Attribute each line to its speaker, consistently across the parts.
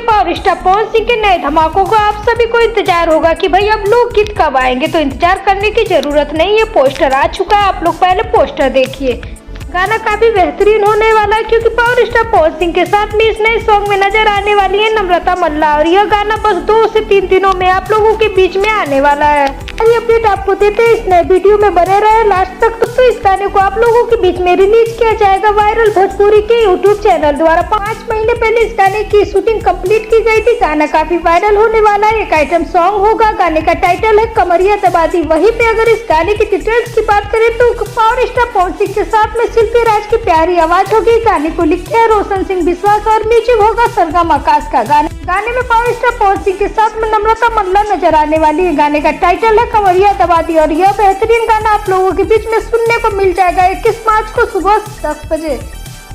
Speaker 1: Power star Pawan Singh के नए धमाकों को आप सभी को इंतजार होगा कि भाई अब लोकगीत कब आएंगे, तो इंतजार करने की जरूरत नहीं है। पोस्टर आ चुका है, आप लोग पहले पोस्टर देखिए। गाना काफी बेहतरीन होने वाला है क्योंकि पावर स्टार पवन सिंह के साथ में इस नए सॉन्ग में नजर आने वाली है नम्रता मल्ला, और यह गाना बस 2 से 3 दिनों में आप लोगों के बीच में आने वाला है। ये अपडेट आपको देते हैं, इस नए वीडियो में बने रहे लास्ट तक। तो इस गाने को आप लोगों के बीच में रिलीज किया जाएगा वायरल भोजपुरी के यूट्यूब चैनल द्वारा। 5 महीने पहले इस गाने की शूटिंग कंप्लीट की गई थी। गाना काफी वायरल होने वाला है, एक आइटम सॉन्ग होगा। गाने का टाइटल है कमरिया दबा दी। वहीं पे अगर इस गाने की डिटेल्स की बात करें तो पावर स्टार पवन सिंह के साथ में शिल्पी राज की प्यारी आवाज होगी। गाने को लिखे है रोशन सिंह विश्वास और म्यूजिक होगा सरगम आकाश का। गाने में पावर स्टार पवन सिंह के साथ में नम्रता मल्ला नजर आने वाली है। गाने का टाइटल है कमरिया दबा दी, और यह बेहतरीन गाना आप लोगों के बीच में सुनने को मिल जाएगा 21 मार्च को सुबह 10 बजे।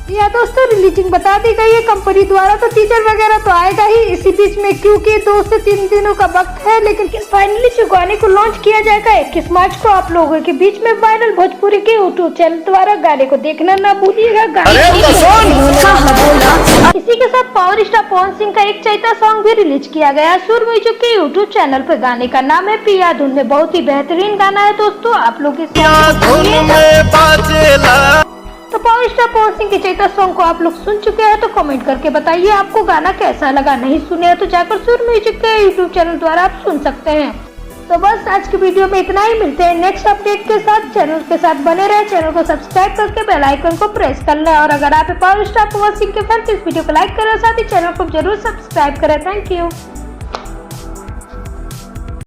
Speaker 1: या दोस्तों, रिलीजिंग बता दी गई है कंपनी द्वारा, तो टीजर वगैरह तो आएगा ही इसी बीच में, क्योंकि 2 से 3 दिनों का वक्त है। लेकिन फाइनली जो गाने को लॉन्च किया जाएगा 21 मार्च को आप लोगों के बीच में वायरल भोजपुरी के यूट्यूब चैनल द्वारा। गाने को देखना ना भूलिएगा। इसी के साथ पावर स्टार पवन सिंह का एक चैता सॉन्ग भी रिलीज किया गया सुर म्यूजिक के यूट्यूब चैनल पर। गाने का नाम है पिया धुन में। बहुत ही बेहतरीन गाना है दोस्तों, आप लोग इस तो पावर स्टार पवन सिंह के चैता सॉन्ग को आप लोग सुन चुके हैं, तो कमेंट करके बताइए आपको गाना कैसा लगा। नहीं सुने तो जाकर सुर म्यूजिक के यूट्यूब चैनल द्वारा आप सुन सकते हैं। तो बस आज की वीडियो में इतना ही, मिलते हैं नेक्स्ट अपडेट के साथ। चैनल के साथ बने रहे, चैनल को सब्सक्राइब करके बेल आइकन को प्रेस कर लें, और अगर आप पावर स्टार पवन सिंह के फैन तो इस वीडियो को लाइक करें, साथ ही चैनल को जरूर सब्सक्राइब करें। Thank you.